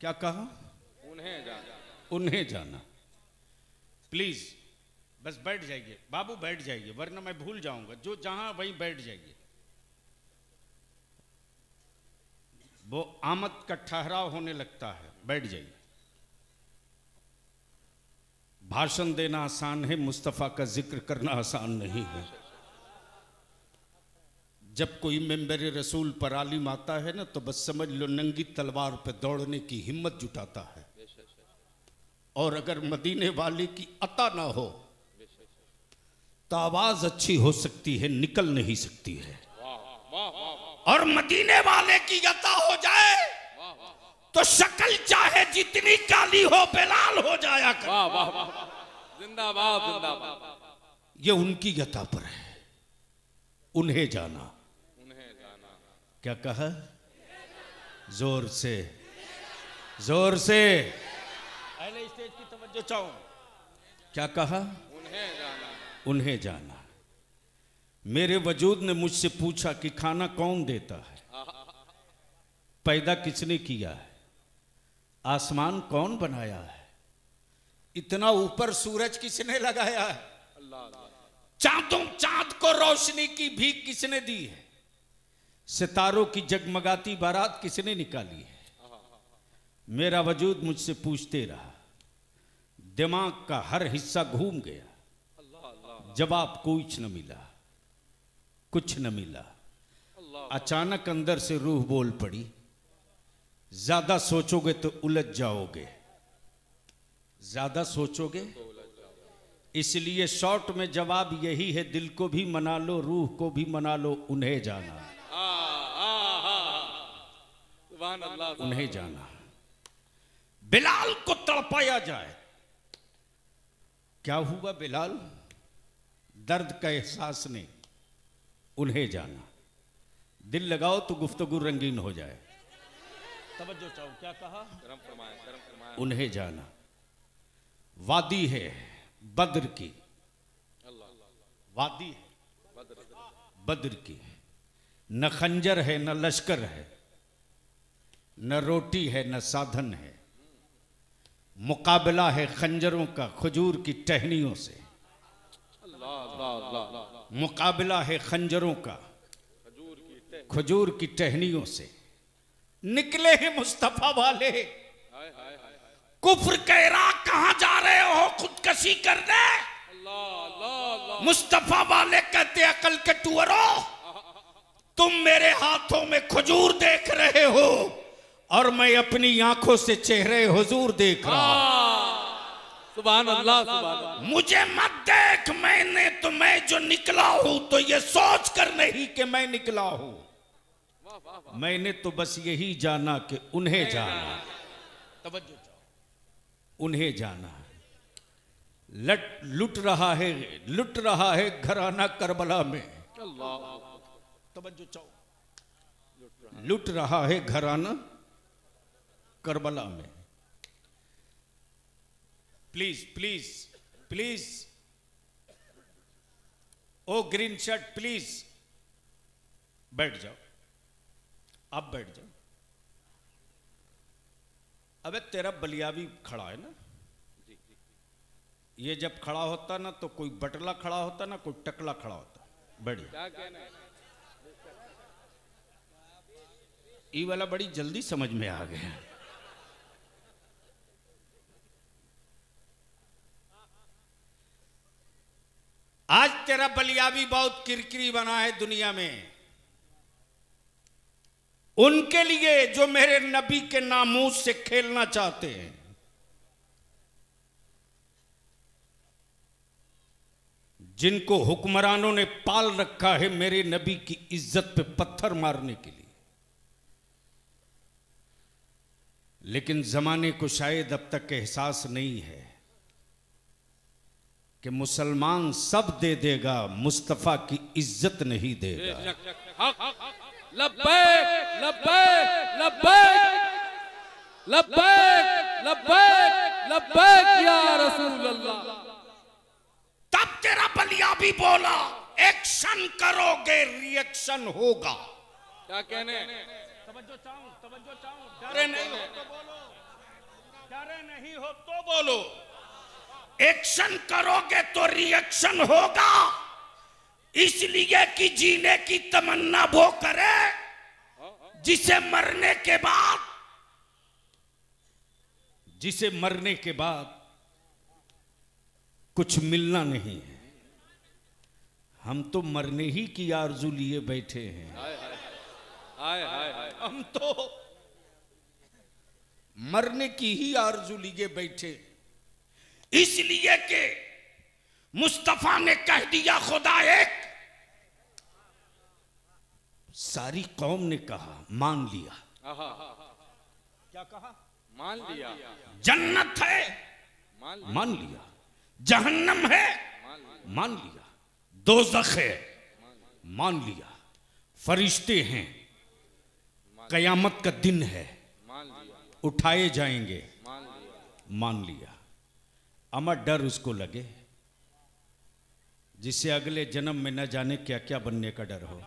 क्या कहा? उन्हें जाना। उन्हें जाना। प्लीज बस बैठ जाइए बाबू, बैठ जाइए वरना मैं भूल जाऊंगा। जो जहां वहीं बैठ जाइए। वो आमद का ठहराव होने लगता है, बैठ जाइए। भाषण देना आसान है, मुस्तफा का जिक्र करना आसान नहीं है। जब कोई मेंबर रसूल पर आलिम आता है ना, तो बस समझ लो नंगी तलवार पे दौड़ने की हिम्मत जुटाता है। और अगर मदीने वाले की अता ना हो तो आवाज अच्छी हो सकती है, निकल नहीं सकती है। और मदीने वाले की अता हो जाए तो शक्ल चाहे जितनी काली हो बेलाल हो जाया कर। वाह वाह वाह, जिंदाबाद जिंदाबाद। ये उनकी अता पर है। उन्हें जाना। उन्हें जाना। क्या कहा? जोर से, जोर से अहले स्टेज की तवज्जो चाहूं। क्या कहा? उन्हें जाना। उन्हें जाना। मेरे वजूद ने मुझसे पूछा कि खाना कौन देता है, पैदा किसने किया है, आसमान कौन बनाया है, इतना ऊपर सूरज किसने लगाया है, चांद को रोशनी की भीख किसने दी है, सितारों की जगमगाती बारात किसने निकाली है। मेरा वजूद मुझसे पूछते रहा, दिमाग का हर हिस्सा घूम गया, जवाब कुछ न मिला, कुछ न मिला। अचानक अंदर से रूह बोल पड़ी, ज्यादा सोचोगे तो उलझ जाओगे, ज्यादा सोचोगे। इसलिए शॉर्ट में जवाब यही है, दिल को भी मना लो, रूह को भी मना लो, उन्हें जाना। सुभान अल्लाह। उन्हें जाना। बिलाल को तड़पाया जाए। क्या हुआ बिलाल? दर्द का एहसास नहीं। उन्हें जाना। दिल लगाओ तो गुफ्तगू रंगीन हो जाए। तवज्जो चाहो। क्या कहा? गरम फरमाए, गरम फरमाए। उन्हें जाना। वादी है बद्र की, वादी है बद्र की। न खंजर है न लश्कर है, न रोटी है न साधन है। मुकाबला है खंजरों का खजूर की टहनियों से। मुकाबला है खंजरों का खजूर की टहनियों से। निकले हैं मुस्तफा वाले, कुफ्र के इराक कहां जा रहे हो खुदकशी करने। मुस्तफा वाले कहते अकल के टुअरो, तुम मेरे हाथों में खजूर देख रहे हो और मैं अपनी आंखों से चेहरे हुजूर देख रहा हूं। सुभान अल्लाह, सुभान अल्लाह। मुझे मत देख, मैंने तो मैं जो निकला हूं तो ये सोच कर नहीं कि मैं निकला हूं। मैंने तो बस यही जाना कि उन्हें जाना। तवज्जो, उन्हें जाना। लुट रहा है घराना करबला में। तवज्जो चाहो। लुट रहा है घराना करबला में। Please please please, oh green shirt please बैठ जाओ, आप बैठ जाओ। अबे तेरा बलियावी खड़ा है ना, ये जब खड़ा होता ना तो कोई बटला खड़ा होता ना, कोई टकला खड़ा होता। बढ़िया। ये वाला बड़ी जल्दी समझ में आ गया। आज तेरा बलियावी बहुत किरकिरी बना है दुनिया में। उनके लिए जो मेरे नबी के नामूस से खेलना चाहते हैं, जिनको हुक्मरानों ने पाल रखा है मेरे नबी की इज्जत पे पत्थर मारने के लिए, लेकिन जमाने को शायद अब तक एहसास नहीं है कि मुसलमान सब दे देगा, मुस्तफा की इज्जत नहीं देगा। लब्बैक लब्बैक लब्बैक लब्बैक लब्बैक लब्बैक या रसूल अल्लाह। तब तेरा बलियाबी बोला, एक्शन करोगे रिएक्शन होगा। क्या कहने? तवज्जो चाहूं, डरे नहीं हो तो बोलो। नहीं हो तो बोलो, एक्शन करोगे तो रिएक्शन होगा। इसलिए कि जीने की तमन्ना वो करे जिसे मरने के बाद कुछ मिलना नहीं है। हम तो मरने ही की आरजू लिए बैठे हैं। हम तो मरने की ही आरजू लिए बैठे, इसलिए कि मुस्तफा ने कह दिया खुदा एक, सारी कौम ने कहा मान लिया। क्या कहा? मान लिया। जन्नत है मान लिया, जहन्नम है मान लिया, दोज़ख है मान लिया, फरिश्ते हैं, कयामत का दिन है, उठाए जाएंगे मान लिया। अमर डर उसको लगे जिसे अगले जन्म में न जाने क्या क्या बनने का डर हो।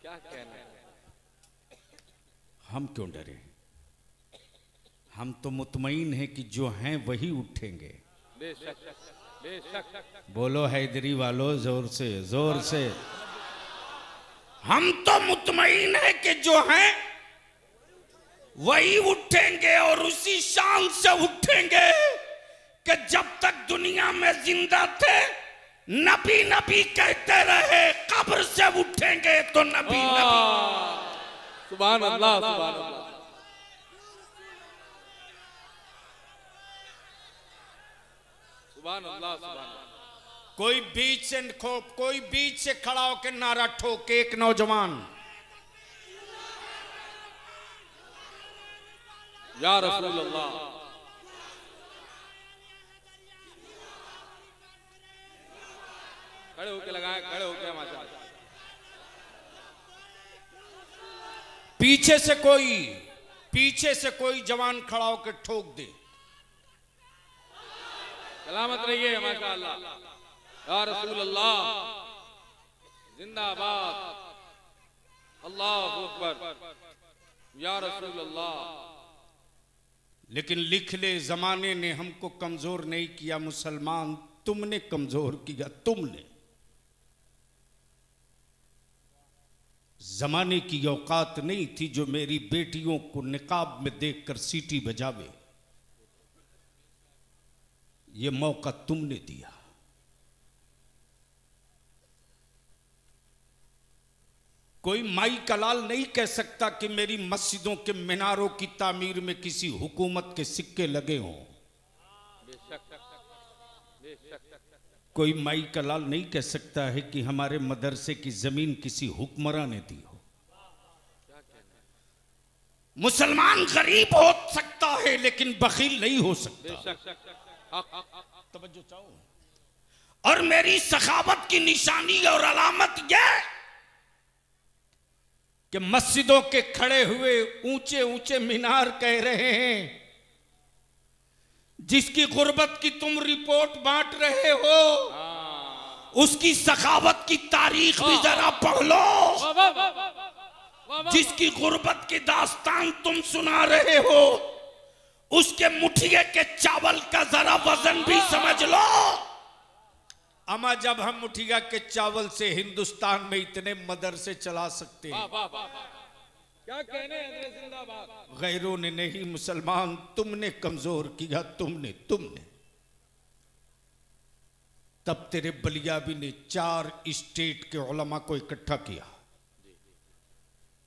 क्या कहना है? हम क्यों डरे? हम तो मुतमईन हैं कि जो हैं वही उठेंगे। बेशक बेशक। बोलो हैदरी वालों जोर से जोर से। हम तो मुतमईन हैं कि जो हैं वही उठेंगे, और उसी शान से उठेंगे कि जब तक दुनिया में जिंदा थे नबी नबी कहते रहे, कब्र से उठेंगे तो नबी नबी। सुभान अल्लाह सुभान अल्लाह। सुभान अल्लाह सुभान अल्लाह। कोई बीच से खड़ा होकर नारा ठोके एक नौजवान, या रसूल अल्लाह। खड़े होके लगाए, खड़े होके माशाअल्लाह। पीछे से कोई जवान खड़ा होकर ठोक दे, सलामत रहिए माशाअल्लाह। या रसूल अल्लाह जिंदाबाद, अल्लाहु अकबर, या रसूल अल्लाह। लेकिन लिख ले जमाने ने हमको कमजोर नहीं किया मुसलमान, तुमने कमजोर किया। तुमने जमाने की औकात नहीं थी जो मेरी बेटियों को निकाब में देखकर सीटी बजावे, ये मौका तुमने दिया। कोई माई का लाल नहीं कह सकता कि मेरी मस्जिदों के मीनारों की तामीर में किसी हुकूमत के सिक्के लगे हों। कोई माई का लाल नहीं कह सकता है कि हमारे मदरसे की जमीन किसी हुक्मरान ने दी हो। मुसलमान गरीब हो सकता है लेकिन बखील नहीं हो सकता। तवज्जो चाहो। और मेरी सखावत की निशानी और अलामत यह कि मस्जिदों के खड़े हुए ऊंचे ऊंचे मीनार कह रहे हैं, जिसकी गुर्बत की तुम रिपोर्ट बांट रहे हो उसकी सखावत की तारीख भी जरा पढ़ लो। जिसकी गुर्बत की दास्तान तुम सुना रहे हो उसके मुठिए के चावल का जरा वजन भी समझ लो। अमा जब हम मुठिया के चावल से हिंदुस्तान में इतने मदरसे चला सकते हैं, क्या कहने हैं? जिंदाबाद। गैरों ने नहीं मुसलमान, तुमने कमजोर किया। तुमने तब तेरे बलियाबी ने 4 स्टेट के उलमा को इकट्ठा किया।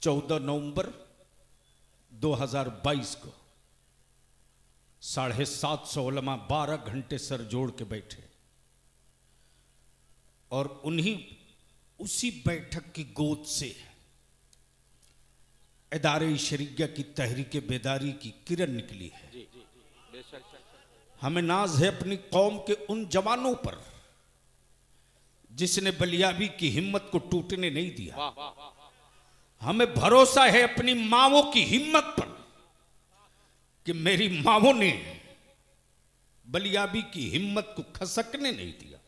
14 नवंबर 2022 को 750 उलमा 12 घंटे सर जोड़ के बैठे, और उसी बैठक की गोद से इदारे शरीयत की तहरीक बेदारी की किरण निकली है। हमें नाज है अपनी कौम के उन जवानों पर जिसने बलियाबी की हिम्मत को टूटने नहीं दिया। हमें भरोसा है अपनी मावों की हिम्मत पर कि मेरी मावों ने बलियाबी की हिम्मत को खसकने नहीं दिया।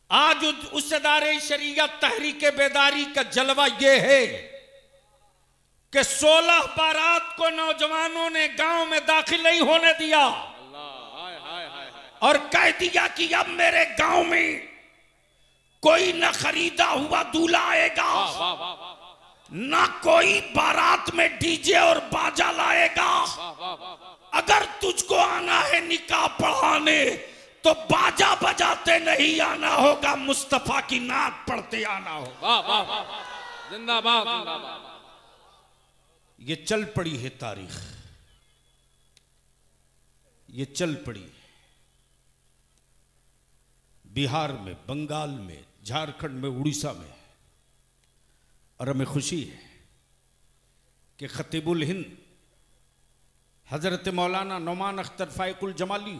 आज उस इदारे शरीयत तहरीक बेदारी का जलवा यह है कि 16 बारात को नौजवानों ने गांव में दाखिल नहीं होने दिया और कह दिया कि अब मेरे गांव में कोई न खरीदा हुआ दूल्हा आएगा, ना कोई बारात में डीजे और बाजा लाएगा। अगर तुझको आना है निकाह पढ़ाने तो बाजा बजाते नहीं आना होगा, मुस्तफा की नात पढ़ते आना होगा। जिंदाबाद जिंदाबाद। ये चल पड़ी है तारीख, ये चल पड़ी है। बिहार में, बंगाल में, झारखंड में, उड़ीसा में। और हमें खुशी है कि खतीबुल हिंद हजरत मौलाना नौमान अख्तर फाइकुल जमाली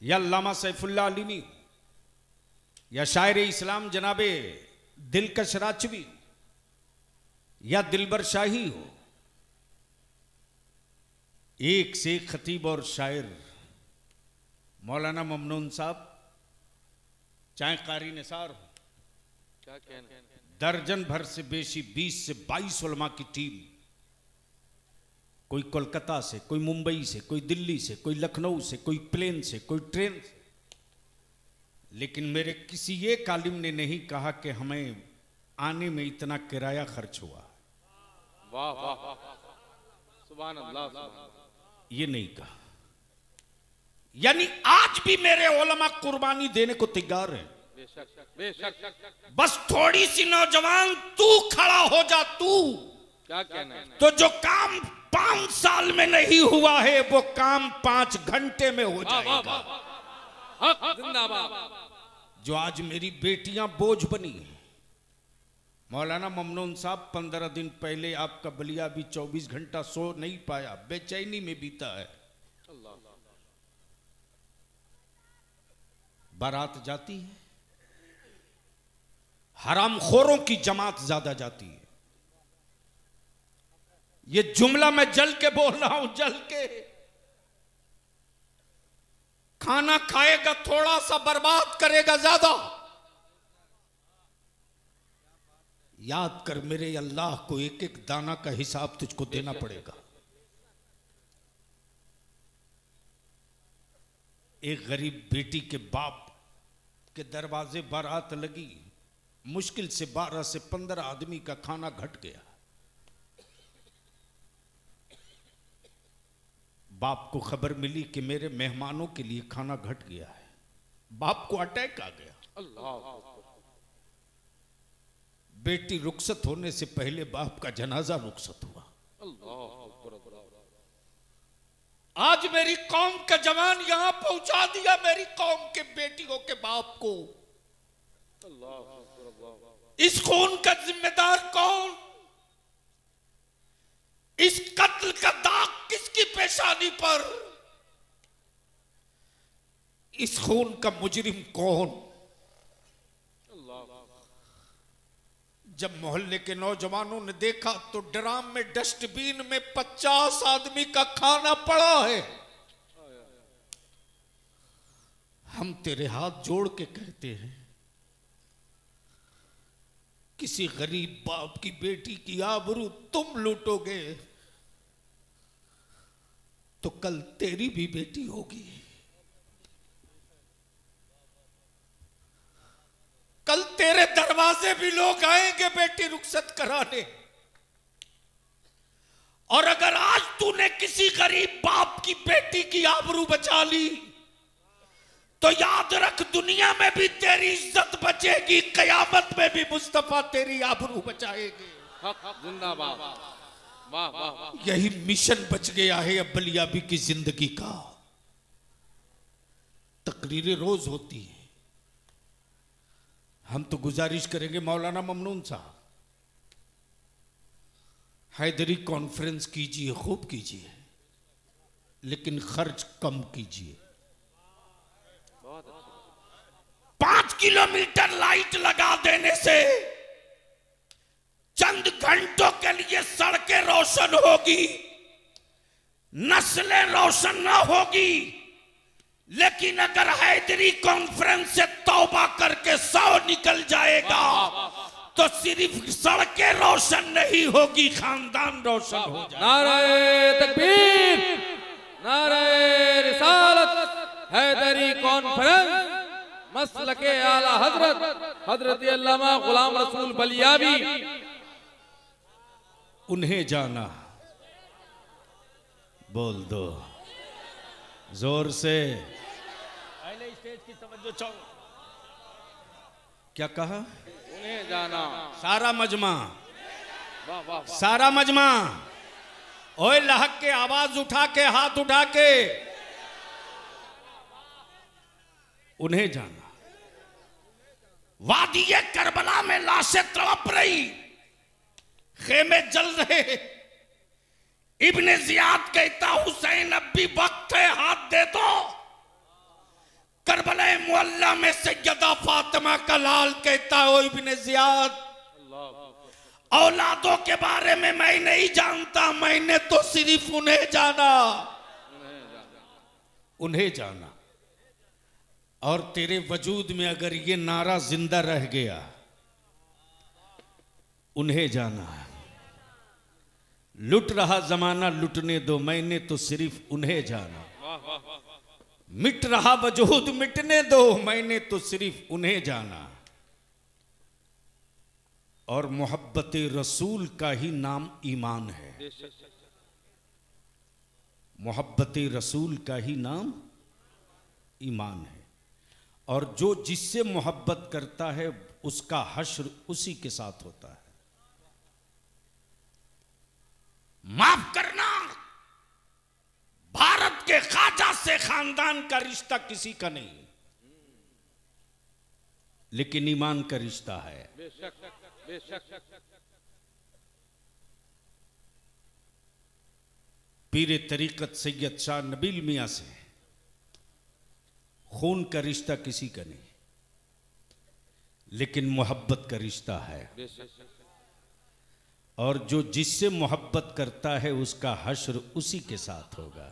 या अल्लामा सैफुल्लाह अलीमी या शायर इस्लाम जनाबे दिलकश राचवी या दिलबर शाही हो, एक से एक खतीब और शायर मौलाना ममनून साहब, चाहे कारी निसार हो, क्या कहना, दर्जन भर से बेशी 20 से 22 उलमा की टीम, कोई कोलकाता से, कोई मुंबई से, कोई दिल्ली से, कोई लखनऊ से, कोई प्लेन से, कोई ट्रेन से। लेकिन मेरे किसी एक आलिम ने नहीं कहा कि हमें आने में इतना किराया खर्च हुआ। वाह वाह सुभान अल्लाह। ये नहीं कहा। यानी आज भी मेरे उलमा कुर्बानी देने को तैयार हैं। बेशक बेशक। बस थोड़ी सी नौजवान तू खड़ा हो जा, तू क्या कहना है? तो जो काम 5 साल में नहीं हुआ है वो काम 5 घंटे में हो जाएगा। जिंदाबाद। जो आज मेरी बेटियां बोझ बनी हैं, मौलाना ममनून साहब 15 दिन पहले आपका बलिया भी 24 घंटा सो नहीं पाया, बेचैनी में बीता है। बारात जाती है, हरामखोरों की जमात ज्यादा जाती है। ये जुमला मैं जल के बोल रहा हूं, जल के। खाना खाएगा थोड़ा सा, बर्बाद करेगा ज्यादा। याद कर मेरे अल्लाह को, एक एक दाना का हिसाब तुझको देना पड़ेगा। एक गरीब बेटी के बाप के दरवाजे बारात लगी, मुश्किल से 12 से 15 आदमी का खाना घट गया। बाप को खबर मिली कि मेरे मेहमानों के लिए खाना घट गया है। बाप को अटैक आ गया। अल्लाह। बेटी रुखसत होने से पहले बाप का जनाजा रुखसत हुआ। आज मेरी कौम का जवान यहां पहुंचा दिया मेरी कौम के बेटियों के बाप को। इस खून का जिम्मेदार कौन? इस कत्ल का दाग किसकी पेशानी पर? इस खून का मुजरिम कौन? जब मोहल्ले के नौजवानों ने देखा तो ड्राम में, डस्टबिन में 50 आदमी का खाना पड़ा है। हम तेरे हाथ जोड़ के कहते हैं, किसी गरीब बाप की बेटी की आबरू तुम लूटोगे तो कल तेरी भी बेटी होगी। कल तेरे दरवाजे भी लोग आएंगे बेटी रुखसत कराने। और अगर आज तूने किसी गरीब बाप की बेटी की आबरू बचा ली तो याद रख, दुनिया में भी तेरी इज्जत बचेगी, कयामत में भी मुस्तफा तेरी आबरू बचाएंगे। जिंदाबाद। वाह वाह। यही मिशन बच गया है अब बलियाबी की जिंदगी का। तकरीरें रोज होती है। हम तो गुजारिश करेंगे मौलाना ममनून साहब, हैदरी कॉन्फ्रेंस कीजिए, खूब कीजिए, लेकिन खर्च कम कीजिए। 5 किलोमीटर लाइट लगा देने से चंद घंटों के लिए सड़कें रोशन होगी, नस्लें रोशन ना होगी। लेकिन अगर हैदरी कॉन्फ्रेंस से तौबा करके 100 निकल जाएगा तो सिर्फ सड़कें रोशन नहीं होगी, खानदान रोशन हो जाए। नारे तकबीर, नारे रिसालत, हैदरी कॉन्फ्रेंस, मसलके आला हजरत हजरत अल्लामा गुलाम रसूल बलियावी। उन्हें जाना, बोल दो जोर से। पहले स्टेज की तवज्जो चाहो। क्या कहा? उन्हें जाना। सारा मजमा, वाह वाह। सारा मजमा, ओए लहक के आवाज उठा के, हाथ उठा के, उन्हें जाना। वादी करबला में लाशें तड़प रही, खेमे जल रहे। इब्ने जियाद कहता हुसैन अब भी वक्त है, हाथ दे दो। करबला मुअल्ला में सैयदा फातिमा का लाल कहता हो इब्ने जियाद, औलादों के बारे में मैं नहीं जानता, मैंने तो सिर्फ उन्हें जाना, उन्हें जाना। और तेरे वजूद में अगर ये नारा जिंदा रह गया, उन्हें जाना। लुट रहा जमाना लुटने दो, मैंने तो सिर्फ उन्हें जाना। मिट रहा वजूद मिटने दो, मैंने तो सिर्फ उन्हें जाना। और मोहब्बत रसूल का ही नाम ईमान है। मोहब्बत रसूल का ही नाम ईमान है। और जो जिससे मोहब्बत करता है उसका हश्र उसी के साथ होता है। माफ करना, भारत के ख्वाजा से खानदान का रिश्ता किसी का नहीं, लेकिन ईमान का रिश्ता है। पीरे तरीकत सैयद शाह नबील मियां से खून का रिश्ता किसी का नहीं, लेकिन मोहब्बत का रिश्ता है। और जो जिससे मोहब्बत करता है उसका हश्र उसी के साथ होगा।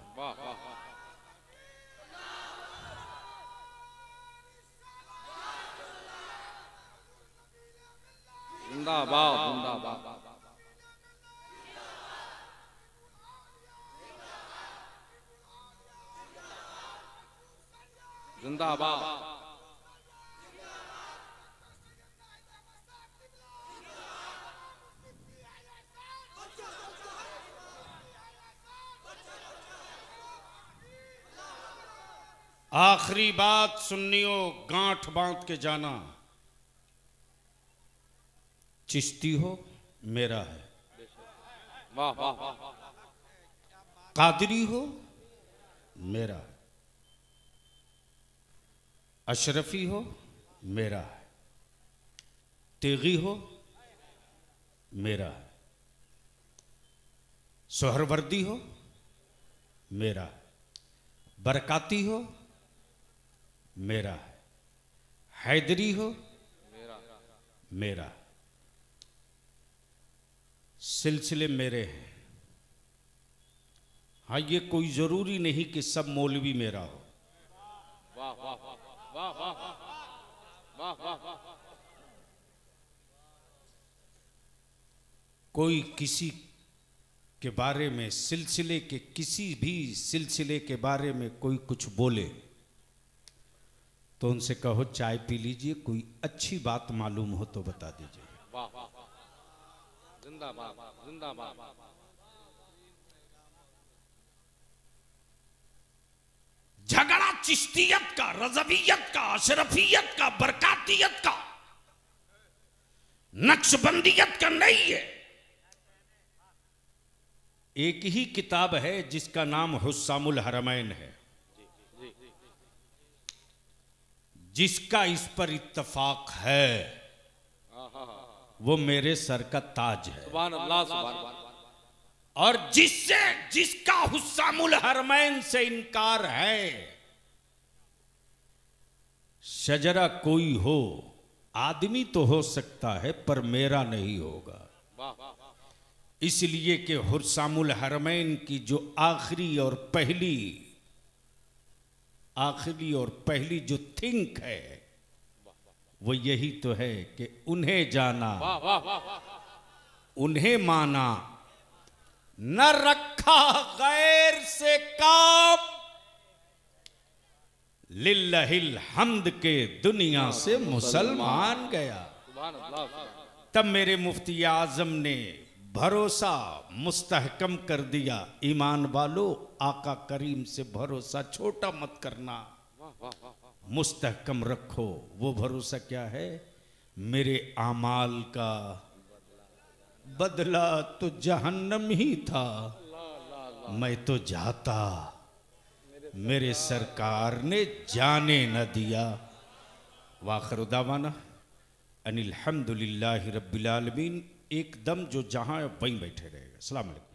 जिंदाबाद, जिंदाबाद। जिंदाबाद। आखिरी बात सुन्नियों, गांठ बांध के जाना, चिश्ती हो मेरा है, वाह वाह। कादरी हो मेरा है, अशरफी हो मेरा है, तेगी हो मेरा है, सोहरवर्दी हो मेरा है, बरकाती हो मेरा है, हैदरी हो मेरा है। सिलसिले मेरे हैं। हाँ, ये कोई जरूरी नहीं कि सब मौलवी मेरा हो। वाह वाह वाह वाह वाह वाह वाह। कोई किसी के बारे में, सिलसिले के किसी भी सिलसिले के बारे में कोई कुछ बोले तो उनसे कहो चाय पी लीजिए, कोई अच्छी बात मालूम हो तो बता दीजिए। वाह वाह। जिंदाबाद, जिंदाबाद। झगड़ा चिश्तियत का, रज़वियत का, अशरफियत का, बरकातियत का, नक्शबंदियत का नहीं है। एक ही किताब है जिसका नाम हुस्सामुल हरमैन है, जिसका इस पर इत्तफाक है वो मेरे सर का ताज है। सुभान अल्लाह, सुभान अल्लाह। और जिसका हुस्सामुल हरमैन से इनकार है, शजरा कोई हो, आदमी तो हो सकता है पर मेरा नहीं होगा। इसलिए कि हुस्सामुल हरमैन की जो आखिरी और पहली जो थिंक है वो यही तो है कि उन्हें जाना, वाह वाह वाह वाह उन्हें माना, न रखा गैर से काम, लिल्लाहिल हम्द के दुनिया से मुसलमान गया। सुभान अल्लाह सुभान अल्लाह। तब मेरे मुफ्ती आजम ने भरोसा मुस्तहकम कर दिया, ईमान वालो आका करीम से भरोसा छोटा मत करना, वाह वाह वाह वाह मुस्तहकम रखो। वो भरोसा क्या है? मेरे आमाल का बदला तो जहन्नम ही था, मैं तो जाता, मेरे सरकार ने जाने न दिया। वाखिर दावाना अनिल हम्दुलिल्लाहि रब्बिल आलमीन। एकदम जो जहां है वहीं बैठे रहेगा। अस्सलाम वालेकुम।